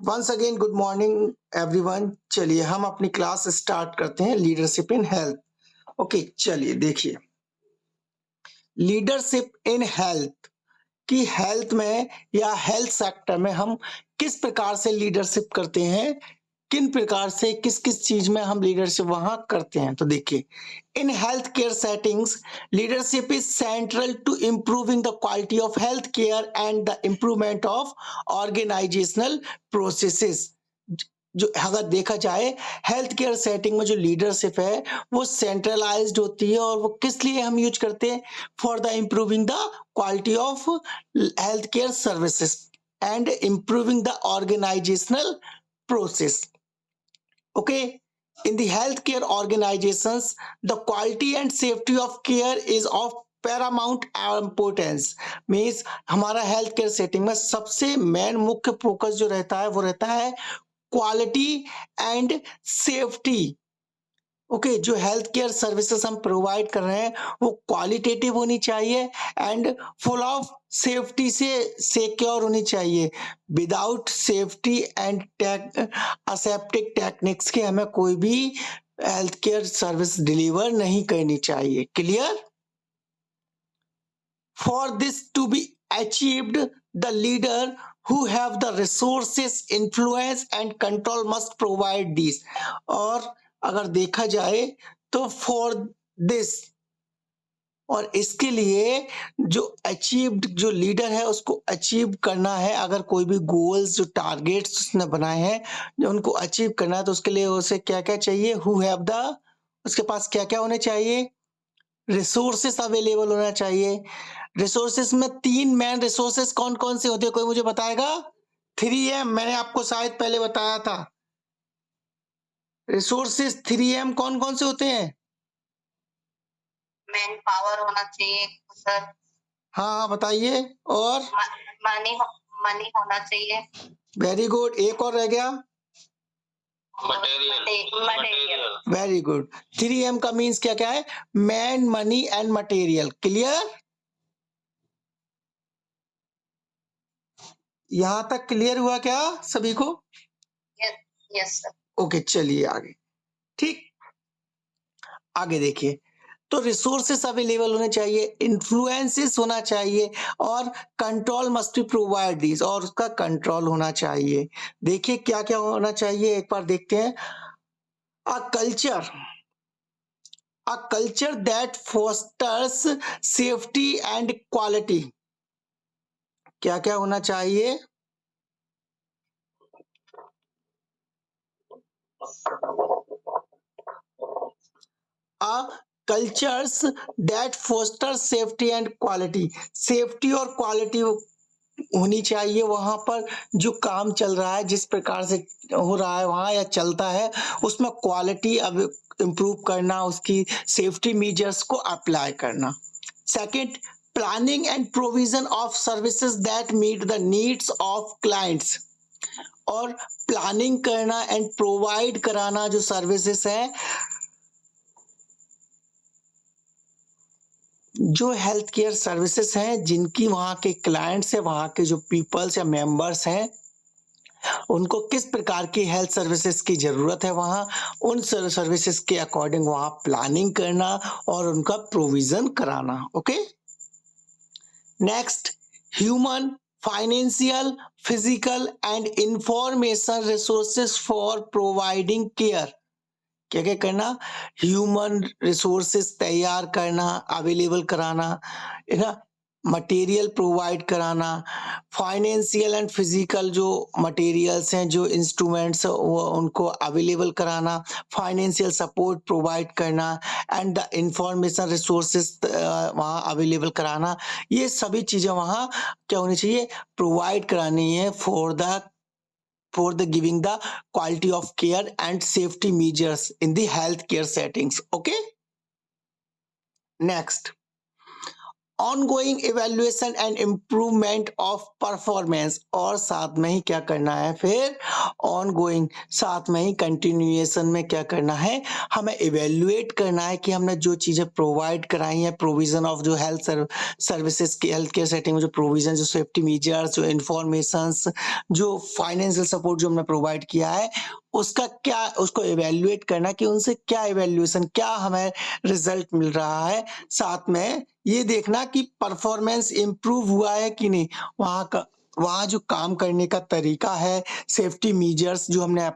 Once again good morning everyone. चलिए हम अपनी क्लास स्टार्ट करते हैं, लीडरशिप इन हेल्थ। ओके, चलिए देखिए, लीडरशिप इन हेल्थ कि हेल्थ में या हेल्थ सेक्टर में हम किस प्रकार से लीडरशिप करते हैं, किन प्रकार से किस किस चीज में हम लीडरशिप वहां करते हैं। तो देखिए, in health care settings leadership is central to improving the quality of health care and the improvement of organisational processes. जो अगर देखा जाए, हेल्थ केयर सेटिंग में जो लीडरशिप है वो सेंट्रलाइज्ड होती है, और वो किस लिए हम यूज करते हैं? For the improving the quality of healthcare services and improving the organizational process. Okay, in the healthcare organizations, the quality and safety of care is of paramount importance. Means हमारा हेल्थ केयर सेटिंग में सबसे main मुख्य focus जो रहता है वो रहता है क्वालिटी एंड सेफ्टी। ओके, जो हेल्थ केयर सर्विसेज हम प्रोवाइड कर रहे हैं वो क्वालिटेटिव होनी चाहिए एंड फुल ऑफ सेफ्टी से सिक्योर होनी चाहिए। Without safety and aseptic techniques के हमें कोई भी हेल्थ केयर सर्विस डिलीवर नहीं करनी चाहिए। Clear? For this to be achieved, the leader who have the resources, influence and control must provide these। और अगर देखा जाए तो फॉर दिस, और इसके लिए जो अचीव्ड, जो लीडर है उसको अचीव करना है, अगर कोई भी गोल्स जो टारगेट्स उसने बनाए हैं जो उनको अचीव करना है, तो उसके लिए उसे क्या क्या चाहिए? हु हैव द, उसके पास क्या क्या होने चाहिए? रिसोर्सेस अवेलेबल होना चाहिए। रिसोर्सेस में तीन मेन रिसोर्सेस कौन कौन से होते हैं, कोई मुझे बताएगा? 3M, मैंने आपको शायद पहले बताया था। रिसोर्सेस 3M कौन कौन से होते हैं? मैन पावर होना चाहिए सर। हाँ बताइए। और मनी मनी होना चाहिए। वेरी गुड, एक और रह गया। मटेरियल। Very good. 3M का मीन्स क्या क्या है? Man, money and material. Clear? यहां तक क्लियर हुआ क्या सभी को? Yes sir. ओके, चलिए आगे। ठीक, आगे देखिए, तो रिसोर्सेस अवेलेबल होने चाहिए, इन्फ्लुएंसेस होना चाहिए, और control must be provide this, और उसका कंट्रोल होना चाहिए। देखिए क्या क्या होना चाहिए, एक बार देखते हैं। A culture that fosters safety and quality. क्या क्या होना चाहिए? A cultures that foster safety and quality. Safety और क्वालिटी होनी चाहिए वहां पर, जो काम चल रहा है, जिस प्रकार से हो रहा है वहां या चलता है, उसमें क्वालिटी अब इम्प्रूव करना, उसकी सेफ्टी मेजर्स को अप्लाई करना। Second, planning and provision of services that meet the needs of clients. और प्लानिंग करना एंड प्रोवाइड कराना जो सर्विसेज है, जो हेल्थ केयर सर्विसेज हैं, जिनकी वहाँ के क्लाइंट्स है, वहाँ के जो पीपल्स या मेंबर्स हैं, उनको किस प्रकार की हेल्थ सर्विसेज की जरूरत है, वहाँ उन सर्विसेज के अकॉर्डिंग वहाँ प्लानिंग करना और उनका प्रोविजन कराना। Okay, next, human, financial, physical and information resources for providing care. क्या क्या करना? ह्यूमन रिसोर्सेस तैयार करना, अवेलेबल कराना, है ना, मटेरियल प्रोवाइड कराना, फाइनेंशियल एंड फिजिकल जो मटेरियल्स हैं, जो इंस्ट्रूमेंट्स वो उनको अवेलेबल कराना, फाइनेंशियल सपोर्ट प्रोवाइड करना, एंड द इंफॉर्मेशन रिसोर्सेस वहाँ अवेलेबल कराना। ये सभी चीज़ें वहाँ क्या होनी चाहिए? प्रोवाइड करानी है for the giving the quality of care and safety measures in the healthcare settings. Okay, next, ongoing evaluation and improvement of performance, और साथ में ही क्या करना है फिर ऑनगोइंग, साथ में ही कंटिन्यूएशन में क्या करना है, हमें इवैल्यूएट करना है कि हमने जो चीजें प्रोवाइड कराई हैं, प्रोविजन ऑफ जो हेल्थ सर्विसेज की हेल्थ केयर सेटिंग में जो प्रोविजन, जो सेफ्टी मेजर्स, जो इंफॉर्मेशंस, जो फाइनेंशियल सपोर्ट जो हमने प्रोवाइड किया है, उसका क्या, उसको इवैल्यूएट करना कि उनसे क्या इवैल्यूएशन, क्या हमें रिजल्ट मिल रहा है, साथ में ये देखना कि परफॉर्मेंस इंप्रूव हुआ है कि नहीं, वहाँ जो काम करने का तरीका है, सेफ्टी मेजर्स जो हमने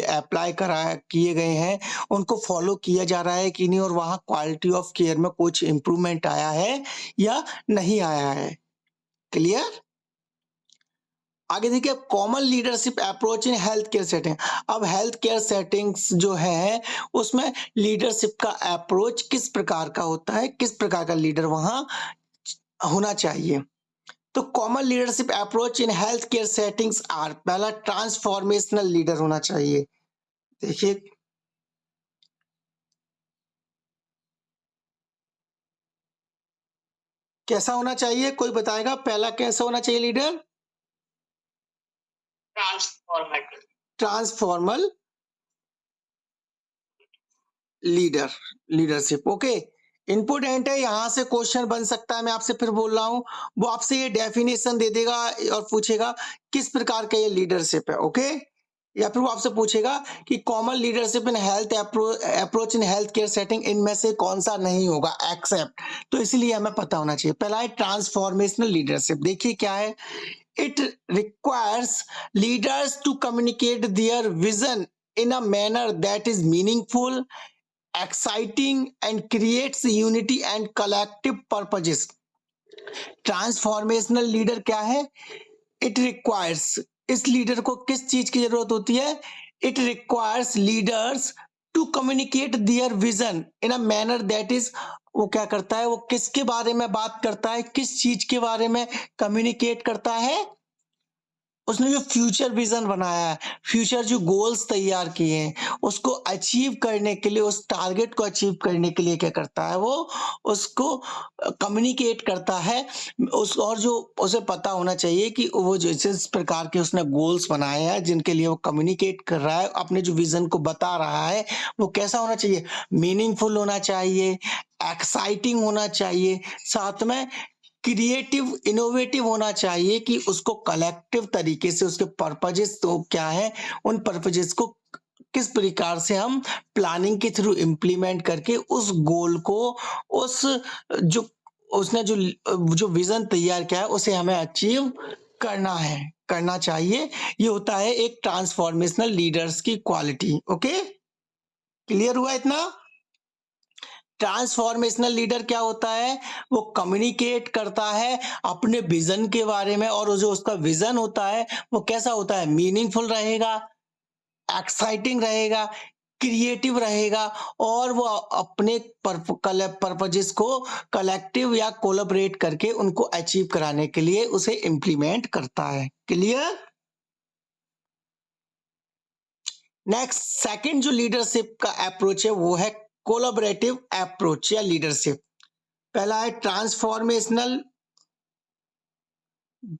अप्लाई करा किए गए हैं, उनको फॉलो किया जा रहा है कि नहीं, और वहाँ क्वालिटी ऑफ केयर में कुछ इम्प्रूवमेंट आया है या नहीं आया है। क्लियर? आगे देखिए common leadership approach in health care setting. अब हेल्थ केयर सेटिंग्स जो है उसमें लीडरशिप का अप्रोच किस प्रकार का होता है, किस प्रकार का लीडर वहां होना चाहिए। तो common leadership approach in health care settings are, पहला ट्रांसफॉर्मेशनल लीडर होना चाहिए। देखिए कैसा होना चाहिए, कोई बताएगा पहला कैसा होना चाहिए leader? Transformative. Transformer leader, leadership. Okay, important है, यहां से क्वेश्चन बन सकता है, मैं आपसे फिर बोल रहा हूं, वो आपसे ये डेफिनेशन दे देगा और पूछेगा किस प्रकार का ये लीडरशिप है। ओके, या फिर वो आपसे पूछेगा कि common leadership in health approach in health care setting, इनमें से कौन सा नहीं होगा एक्सेप्ट, तो इसलिए हमें पता होना चाहिए। पहला है ट्रांसफॉर्मेशनल लीडरशिप। देखिए क्या है, it requires leaders to communicate their vision in a manner that is meaningful, exciting, and creates unity and collective purposes. Transformational leader क्या है? इट रिक्वायर्स, इस लीडर को किस चीज की जरूरत होती है? It requires leaders to communicate their vision in a manner that is, वो क्या करता है, वो किसके बारे में बात करता है, किस चीज के बारे में कम्युनिकेट करता है? उसने जो फ्यूचर विजन बनाया है, फ्यूचर जो गोल्स तैयार किए हैं, उसको अचीव करने के लिए, उस टारगेट को अचीव करने के लिए क्या करता है, वो उसको कम्युनिकेट करता है। उस और जो उसे पता होना चाहिए कि वो जिस प्रकार के उसने गोल्स बनाए हैं, जिनके लिए वो कम्युनिकेट कर रहा है, अपने जो विजन को बता रहा है, वो कैसा होना चाहिए, मीनिंगफुल होना चाहिए, एक्साइटिंग होना चाहिए, साथ में क्रिएटिव इनोवेटिव होना चाहिए, कि उसको कलेक्टिव तरीके से उसके पर्पजेस तो क्या है, उन पर्पजेस को किस प्रकार से हम प्लानिंग के थ्रू इंप्लीमेंट करके उस गोल को, उस जो उसने जो विजन तैयार किया है उसे हमें अचीव करना है, करना चाहिए। ये होता है एक ट्रांसफॉर्मेशनल लीडर्स की क्वालिटी। ओके, क्लियर हुआ इतना? ट्रांसफॉर्मेशनल लीडर क्या होता है, वो कम्युनिकेट करता है अपने विजन के बारे में, और जो उसका विजन होता है वो कैसा होता है, मीनिंगफुल रहेगा, एक्साइटिंग रहेगा, क्रिएटिव रहेगा, और वो अपने पर्पजेस को कलेक्टिव या कोलैबोरेट करके उनको अचीव कराने के लिए उसे इंप्लीमेंट करता है। क्लियर? नेक्स्ट सेकंड जो लीडरशिप का अप्रोच है वो है कोलैबोरेटिव अप्रोच या लीडरशिप। पहला है ट्रांसफॉर्मेशनल,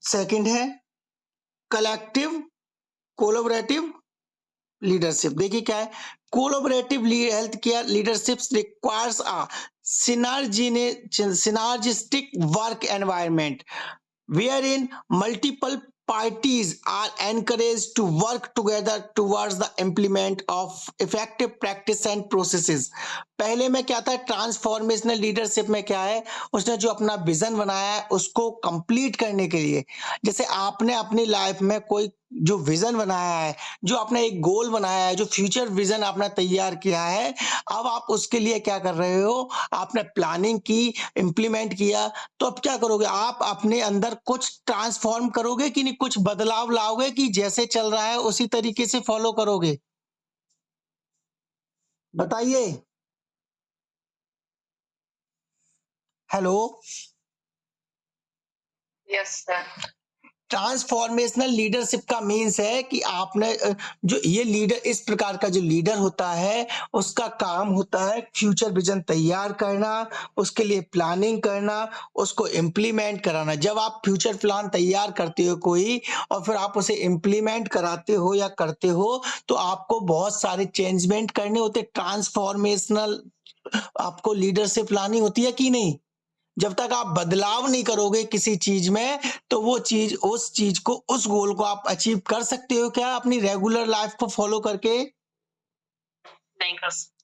सेकंड है कलेक्टिव कोलैबोरेटिव लीडरशिप। देखिए क्या है, collaborative health care leadership requires a synergistic work environment wherein multiple parties are encouraged to work together towards the implement of effective practice and processes। पहले में क्या था, ट्रांसफॉर्मेशनल लीडरशिप में क्या है, उसने जो अपना विजन बनाया है उसको कंप्लीट करने के लिए, जैसे आपने अपनी लाइफ में कोई जो विजन बनाया है, जो आपने एक गोल बनाया है, जो फ्यूचर विजन आपने तैयार किया है, अब आप उसके लिए क्या कर रहे हो, आपने प्लानिंग की, इंप्लीमेंट किया, तो अब क्या करोगे, आप अपने अंदर कुछ ट्रांसफॉर्म करोगे कि नहीं, कुछ बदलाव लाओगे, कि जैसे चल रहा है उसी तरीके से फॉलो करोगे? बताइए। Hello, yes sir. Transformational leadership का मीन्स है कि आपने जो ये लीडर, इस प्रकार का जो लीडर होता है उसका काम होता है फ्यूचर विजन तैयार करना, उसके लिए प्लानिंग करना, उसको इम्प्लीमेंट कराना। जब आप फ्यूचर प्लान तैयार करते हो कोई और फिर आप उसे इम्प्लीमेंट कराते हो या करते हो तो आपको बहुत सारे चेंजमेंट करने होते। ट्रांसफॉर्मेशनल आपको लीडरशिप लानी होती है कि नहीं? जब तक आप बदलाव नहीं करोगे किसी चीज में तो वो चीज, उस चीज को, उस गोल को आप अचीव कर सकते हो क्या अपनी रेगुलर लाइफ को फॉलो करके?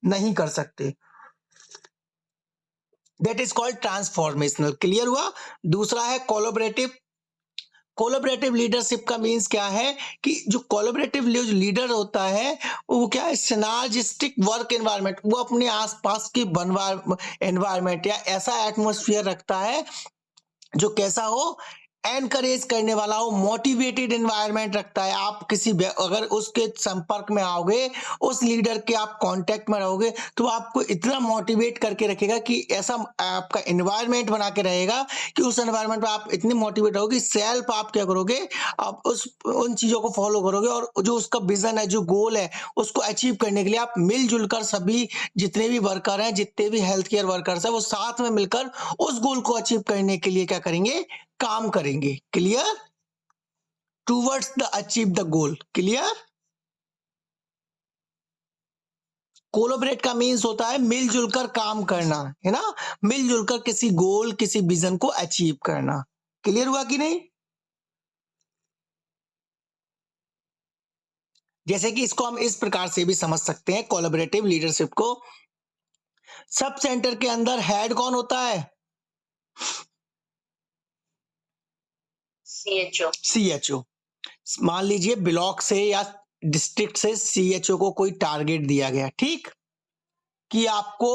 नहीं कर सकते। That is called transformational. Clear हुआ? दूसरा है कोलैबोरेटिव। कोलैबोरेटिव लीडरशिप का मीन्स क्या है कि जो कोलैबोरेटिव लीडर होता है वो क्या है, सिनर्जिस्टिक वर्क एनवायरनमेंट, वो अपने आसपास की एनवायरनमेंट या ऐसा एटमॉस्फेयर रखता है जो कैसा हो, एनकरेज करने वाला हो, मोटिवेटेड एनवायरनमेंट रखता है। आप किसी अगर उसके संपर्क में आओगे, उस लीडर के आप कांटेक्ट में रहोगे तो आपको इतना मोटिवेट करके रखेगा कि ऐसा आपका एनवायरनमेंट बना के रहेगा कि उस एनवायरनमेंट में आप इतने मोटिवेट रहोगे, सेल्फ आप क्या करोगे, आप उन चीजों को फॉलो करोगे और जो उसका विजन है, जो गोल है, उसको अचीव करने के लिए आप मिलजुल कर सभी जितने भी वर्कर हैं, जितने भी हेल्थ केयर वर्कर्स हैं, वो साथ में मिलकर उस गोल को अचीव करने के लिए क्या करेंगे, काम करेंगे। Clear? Towards the achieve the goal. Clear? Collaborate का मीन्स होता है मिलजुल कर काम करना, है ना, मिलजुल कर किसी गोल, किसी विजन को अचीव करना। क्लियर हुआ कि नहीं? जैसे कि इसको हम इस प्रकार से भी समझ सकते हैं कोलैबोरेटिव लीडरशिप को। सब सेंटर के अंदर हेड कौन होता है? CHO। मान लीजिए ब्लॉक से या डिस्ट्रिक्ट से CHO को कोई टारगेट दिया गया, ठीक, कि आपको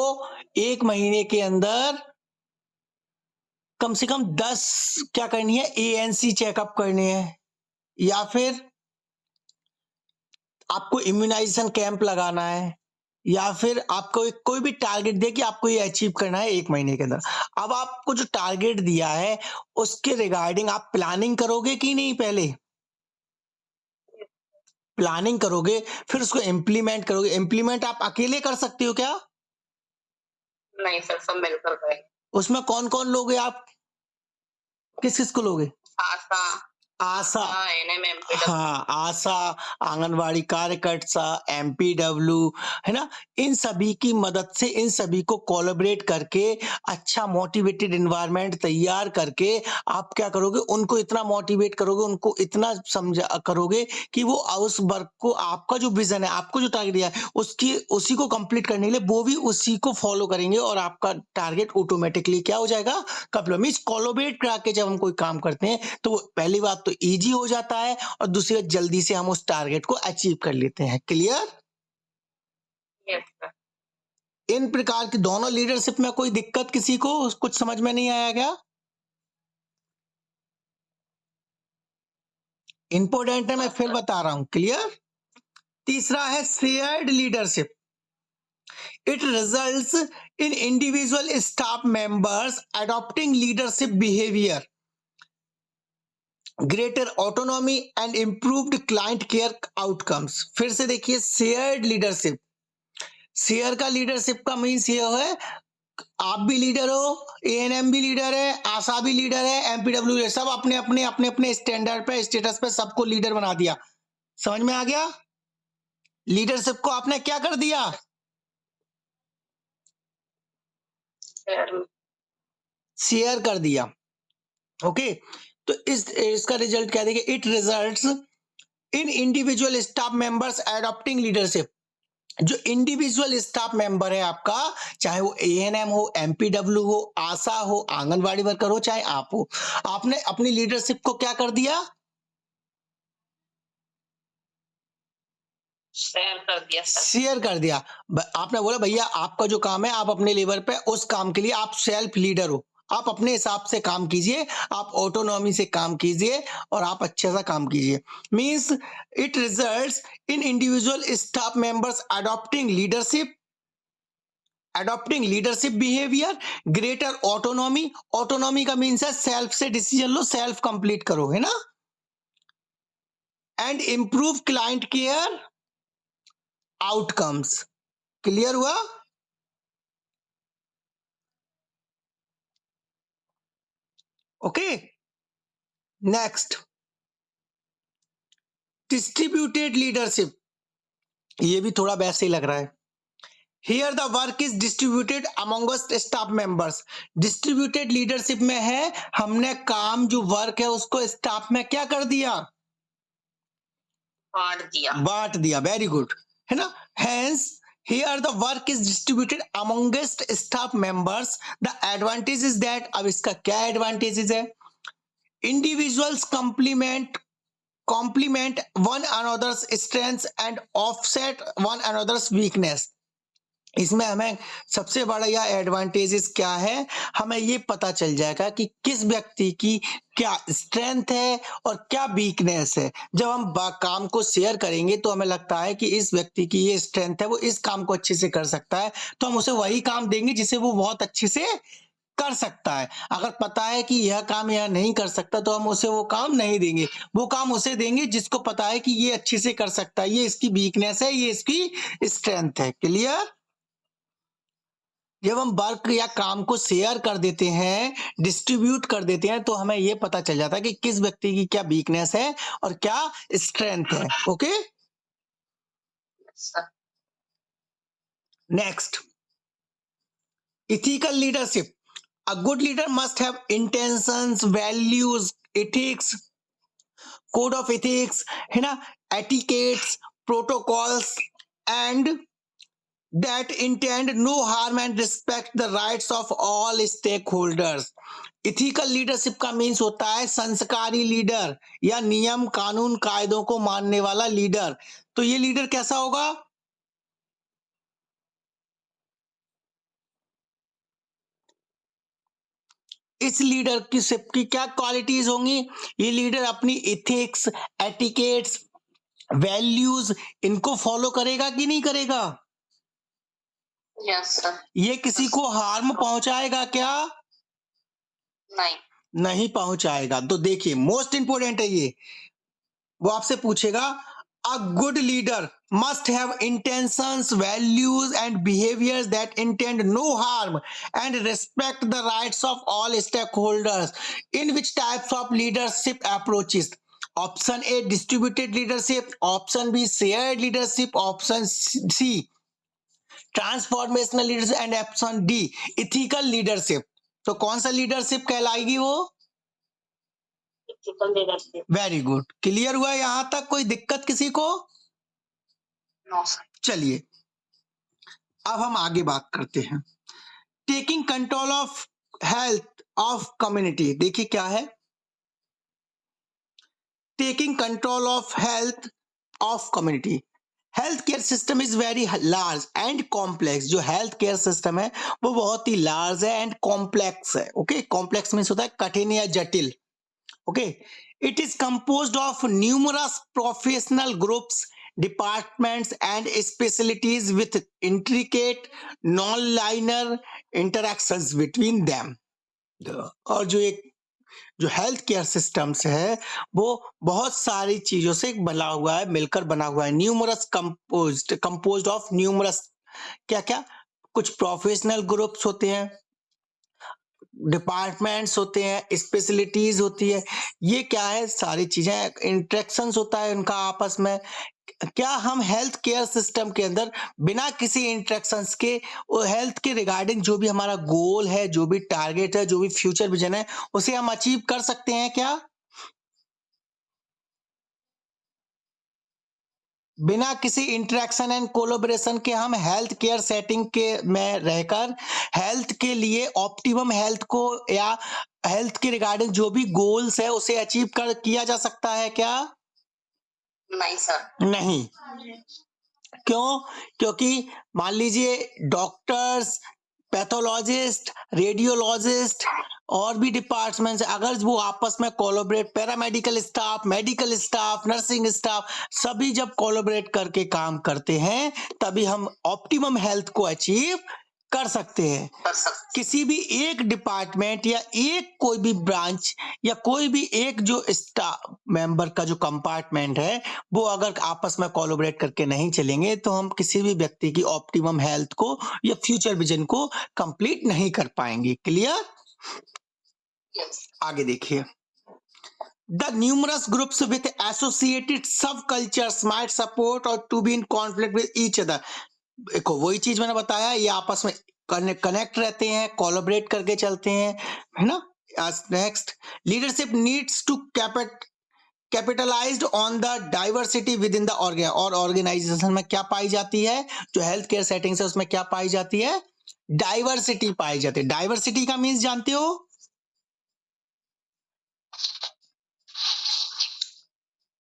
1 महीने के अंदर कम से कम 10 क्या करनी है, ANC चेकअप करने हैं, या फिर आपको इम्यूनाइजेशन कैंप लगाना है, या फिर आपको कोई भी टारगेट दे कि आपको ये अचीव करना है 1 महीने के अंदर। अब आपको जो टारगेट दिया है उसके रिगार्डिंग आप प्लानिंग करोगे कि नहीं? पहले प्लानिंग करोगे, फिर उसको इम्प्लीमेंट करोगे। इम्प्लीमेंट आप अकेले कर सकते हो क्या? नहीं सर, सब मिलकर करें। उसमें कौन कौन लोगे आप? किस किस को लोगे? आशा, हाँ, आशा, आंगनवाड़ी कार्यकर्ता, MPW, है ना, इन सभी की मदद से, इन सभी को कोलैबोरेट करके अच्छा मोटिवेटेड एनवायरनमेंट तैयार करके आप क्या करोगे, उनको इतना मोटिवेट करोगे, उनको इतना समझा करोगे कि वो उस वर्क को, आपका जो विजन है, आपको जो टारगेट दिया है, उसी को कंप्लीट करने के लिए वो भी उसी को फॉलो करेंगे और आपका टारगेट ऑटोमेटिकली क्या हो जाएगा, कंप्लीट। मींस कोलैबोरेट करके जब हम कोई काम करते हैं तो पहली बात तो इजी हो जाता है और दूसरी बात जल्दी से हम उस टारगेट को अचीव कर लेते हैं। क्लियर? इन प्रकार की दोनों लीडरशिप में कोई दिक्कत किसी को कुछ समझ में नहीं आया क्या? इंपॉर्टेंट है, मैं फिर बता रहा हूं। क्लियर? तीसरा है shared leadership. It results in individual staff members adopting leadership behaviour, greater autonomy and improved client care outcomes. फिर से देखिए, शेयर्ड लीडरशिप, शेयर का लीडरशिप का मीन्स ये है, आप भी लीडर हो, ANM भी लीडर है, आशा भी लीडर है, MPW है, सब अपने अपने स्टैंडर्ड पे, स्टेटस पे सबको लीडर बना दिया। समझ में आ गया? लीडरशिप को आपने क्या कर दिया, शेयर कर दिया। ओके, तो इसका रिजल्ट क्या देखिए, it results in individual staff members adopting leadership. जो इंडिविजुअल स्टाफ मेंबर है आपका, चाहे वो ANM हो, MPW हो, आशा हो, आंगनवाड़ी वर्कर हो, चाहे आप हो, आपने अपनी लीडरशिप को क्या कर दिया, शेयर कर दिया। आपने बोला भैया आपका जो काम है आप अपने लेवल पे, उस काम के लिए आप सेल्फ लीडर हो, आप अपने हिसाब से काम कीजिए, आप ऑटोनॉमी से काम कीजिए और आप अच्छे सा काम कीजिए। Means it results in individual staff members adopting leadership behavior, greater autonomy। Autonomy का मीन्स है सेल्फ से डिसीजन लो, सेल्फ कंप्लीट करो, है ना, and improve client care outcomes. Clear हुआ? ओके, नेक्स्ट डिस्ट्रीब्यूटेड लीडरशिप, ये भी थोड़ा वैसे ही लग रहा है। Here the work is distributed amongst staff members. Distributed leadership में है हमने काम जो वर्क है उसको स्टाफ में क्या कर दिया? बांट दिया। वेरी गुड, है ना? Hence here the work is distributed amongst staff members. The advantage is that, अब इसका क्या एडवांटेजेस है? Individuals complement one another's strengths and offset one another's weakness. इसमें हमें सबसे बड़ा यह एडवांटेजेस क्या है, हमें ये पता चल जाएगा कि किस व्यक्ति की क्या स्ट्रेंथ है और क्या वीकनेस है। जब हम काम को शेयर करेंगे तो हमें लगता है कि इस व्यक्ति की ये स्ट्रेंथ है, वो इस काम को अच्छे से कर सकता है, तो हम उसे वही काम देंगे जिसे वो बहुत अच्छे से कर सकता है। अगर पता है कि यह काम यह नहीं कर सकता तो हम उसे वो काम नहीं देंगे, वो काम उसे देंगे जिसको पता है कि ये अच्छे से कर सकता है, ये इसकी वीकनेस है, ये इसकी स्ट्रेंथ है। क्लियर? जब हम वर्क या काम को शेयर कर देते हैं, डिस्ट्रीब्यूट कर देते हैं, तो हमें यह पता चल जाता है कि किस व्यक्ति की क्या वीकनेस है और क्या स्ट्रेंथ है। Okay, next ethical leadership. A good leader must have intentions, values, ethics, code of ethics, है ना, etiquettes, protocols and that intend no harm and respect the rights of all stakeholders. Ethical leadership का means होता है संस्कारी leader या नियम कानून कायदों को मानने वाला लीडर। तो ये लीडर कैसा होगा? इस लीडर की शिप की क्या क्वालिटीज होंगी? ये लीडर अपनी इथिक्स, एटिकेट्स, वैल्यूज इनको फॉलो करेगा कि नहीं करेगा? Yes sir. ये किसी को हार्म पहुंचाएगा क्या? नहीं पहुंचाएगा। तो देखिए मोस्ट इंपोर्टेंट है ये, वो आपसे पूछेगा a good leader must have intentions, values and behaviors that intend no harm and respect the rights of all stakeholders. In which types of leadership approaches? Option A distributed leadership, option B shared leadership, option C transformational leadership and option D ethical leadership. तो कौन सा leadership कहलाएगी वो? Ethical leadership. Very good, clear हुआ यहां तक? कोई दिक्कत किसी को? No sir. चलिए अब हम आगे बात करते हैं। Taking control of health of community. देखिए क्या है taking control of health of community. Health care system is very large and complex. जो हेल्थ केयर सिस्टम है वो बहुत ही लार्ज है एंड कॉम्प्लेक्स है। ओके, कॉम्प्लेक्स मीन्स होता है कठिन या जटिल। Okay, it is composed of numerous professional groups, departments and specialities with intricate non liner interactions between them. और जो हेल्थ केयर सिस्टम्स है वो बहुत सारी चीजों से बना हुआ है, मिलकर बना हुआ है। न्यूमरस कंपोज्ड ऑफ न्यूमरस क्या क्या? कुछ प्रोफेशनल ग्रुप्स होते हैं, डिपार्टमेंट्स होते हैं, स्पेशलिटीज होती है। ये क्या है? सारी चीजें, इंटरेक्शंस होता है उनका आपस में। क्या हम हेल्थ केयर सिस्टम के अंदर बिना किसी इंटरेक्शंस के वो हेल्थ के रिगार्डिंग जो भी हमारा गोल है, जो भी टारगेट है, जो भी फ्यूचर विजन है, उसे हम अचीव कर सकते हैं क्या? बिना किसी इंटरेक्शन एंड कोलैबोरेशन के हम हेल्थ केयर सेटिंग के में रहकर हेल्थ के लिए ऑप्टिमम हेल्थ को या हेल्थ के रिगार्डिंग जो भी गोल्स है उसे अचीव कर किया जा सकता है क्या? नहीं सर। नहीं। क्यों? क्योंकि मान लीजिए डॉक्टर्स, पैथोलॉजिस्ट, रेडियोलॉजिस्ट और भी डिपार्टमेंट्स, अगर वो आपस में collaborate, paramedical staff, medical staff, nursing staff सभी जब कोलैबोरेट करके काम करते हैं तभी हम ऑप्टिमम हेल्थ को अचीव कर सकते हैं। कर सकते किसी भी एक डिपार्टमेंट या एक कोई भी ब्रांच या कोई भी एक जो स्टाफ मेंबर का जो कंपार्टमेंट है वो अगर आपस में कोलैबोरेट करके नहीं चलेंगे तो हम किसी भी व्यक्ति की ऑप्टिमम हेल्थ को या फ्यूचर विजन को कंप्लीट नहीं कर पाएंगे। क्लियर? यस आगे देखिए। The numerous groups with associated subcultures might support or to be in conflict with each other. देखो वही चीज मैंने बताया, ये आपस में कनेक्ट रहते हैं, कोलैबोरेट करके चलते हैं, है ना। Next, leadership needs to capitalised on the diversity within the और ऑर्गेनाइजेशन में क्या पाई जाती है, जो हेल्थ केयर सेटिंग्स है उसमें क्या पाई जाती है, डाइवर्सिटी पाई जाती है। डाइवर्सिटी का मीन्स जानते हो?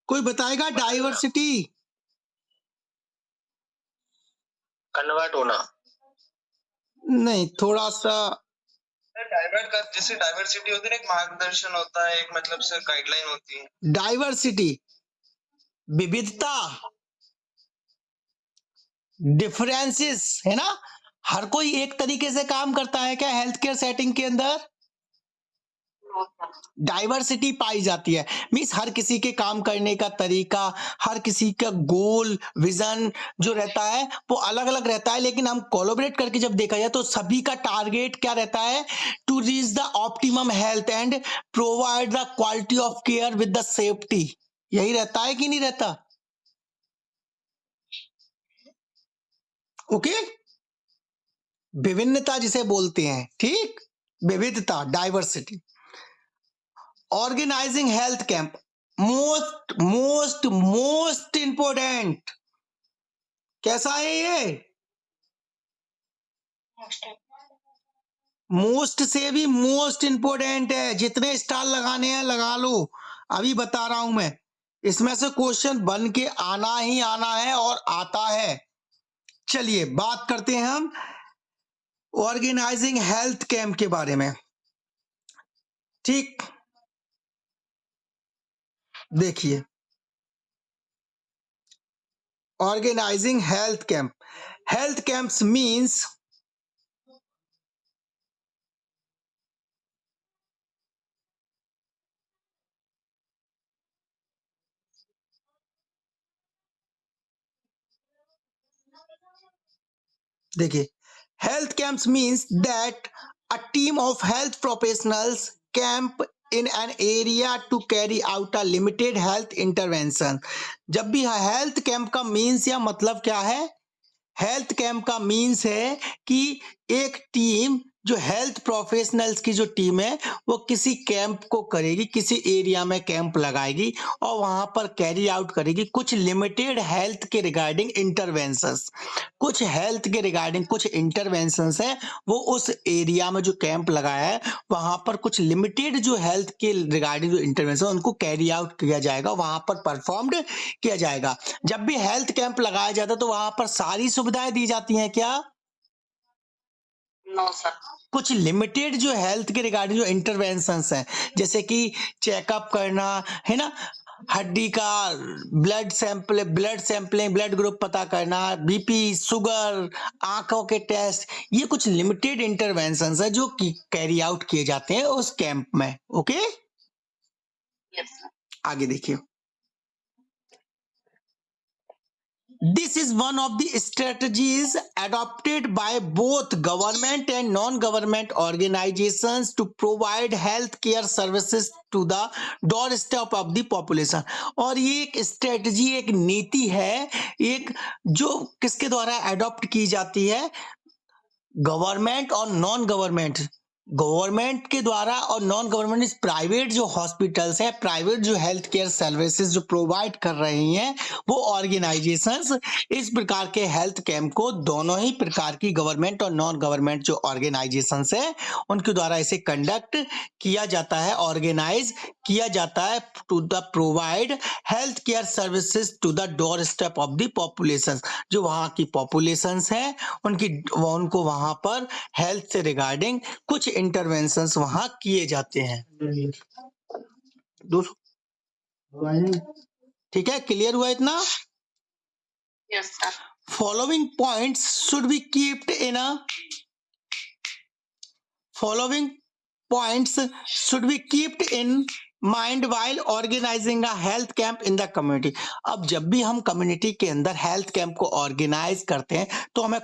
कोई बताएगा डाइवर्सिटी? कन्वर्ट होना। नहीं, थोड़ा सा डाइवर्ट का जैसे डाइवर्सिटी होती है ना, एक मार्गदर्शन होता है, एक मतलब से गाइडलाइन होती है। डाइवर्सिटी विविधता, डिफरेंसेस, है ना। हर कोई एक तरीके से काम करता है क्या हेल्थ केयर सेटिंग के अंदर? डाइवर्सिटी पाई जाती है, मीन्स हर किसी के काम करने का तरीका, हर किसी का गोल विजन जो रहता है वो अलग अलग रहता है, लेकिन हम कोलैबोरेट करके जब देखा जाए तो सभी का टारगेट क्या रहता है, to reach the optimum health and provide the quality of care with the safety. यही रहता है कि नहीं रहता? ओके, विभिन्नता जिसे बोलते हैं, ठीक, विविधता, diversity. Organising health camp, most most most important. कैसा है ये? मोस्ट से भी मोस्ट इंपोर्टेंट है, जितने स्टार लगाने हैं लगा लो, अभी बता रहा हूं मैं। इसमें से क्वेश्चन बन के आना ही आना है और आता है। चलिए बात करते हैं हम ऑर्गेनाइजिंग हेल्थ कैंप के बारे में। ठीक, देखिए ऑर्गेनाइजिंग हेल्थ कैंप्स मींस देखिए health camps means that a team of health professionals camp in an area to carry out a limited health intervention। जब भी हेल्थ कैंप का मीन्स या मतलब क्या है, हेल्थ कैंप का मीन्स है कि एक टीम जो हेल्थ प्रोफेशनल्स की जो टीम है वो किसी कैंप को करेगी, किसी एरिया में कैंप लगाएगी और वहां पर कैरी आउट करेगी कुछ लिमिटेड हेल्थ के रिगार्डिंग इंटरवेंशंस। कुछ हेल्थ के रिगार्डिंग कुछ इंटरवेंशंस है, वो उस एरिया में जो कैंप लगाया है वहां पर कुछ लिमिटेड जो हेल्थ के रिगार्डिंग जो इंटरवेंशन उनको कैरी आउट किया जाएगा, वहां पर परफॉर्म्ड किया जाएगा। जब भी हेल्थ कैंप लगाया जाता है तो वहां पर सारी सुविधाएं दी जाती हैं क्या? No sir. कुछ लिमिटेड जो हेल्थ के रिगार्डिंग जो इंटरवेंशंस हैं, जैसे कि चेकअप करना, है ना, हड्डी का ब्लड सैंपलिंग, ब्लड ग्रुप पता करना, बीपी, शुगर, आंखों के टेस्ट, ये कुछ लिमिटेड इंटरवेंशंस है जो कि कैरी आउट किए जाते हैं उस कैंप में। Okay, yes sir. आगे देखिए। This is one of the strategies adopted by both government and non-government organizations to provide health care services to the doorstep of the population। और ये एक स्ट्रेटजी, एक नीति है, एक जो किसके द्वारा अडॉप्ट की जाती है, गवर्नमेंट और नॉन गवर्नमेंट, गवर्नमेंट के द्वारा और नॉन गवर्नमेंट प्राइवेट जो हॉस्पिटल्स हैं, प्राइवेट जो हेल्थ केयर सर्विसेज जो प्रोवाइड कर रही हैं वो ऑर्गेनाइजेशंस इस प्रकार के हेल्थ कैंप को दोनों ही प्रकार की गवर्नमेंट और नॉन गवर्नमेंट जो ऑर्गेनाइजेशंस है उनके द्वारा इसे कंडक्ट किया जाता है, ऑर्गेनाइज किया जाता है to the provide health care services to the doorstep of the population. जो वहाँ की पॉपुलेशंस हैं उनको वहां पर हेल्थ से रिगार्डिंग कुछ इंटरवेंशंस वहां किए जाते हैं। ठीक है, क्लियर हुआ इतना? Yes sir. Following points should be keeped in a following points should be kept in mind while organizing a health camp in the community. अब जब भी हम कम्युनिटी के अंदर हेल्थ कैंप को ऑर्गेनाइज करते हैं तो हमें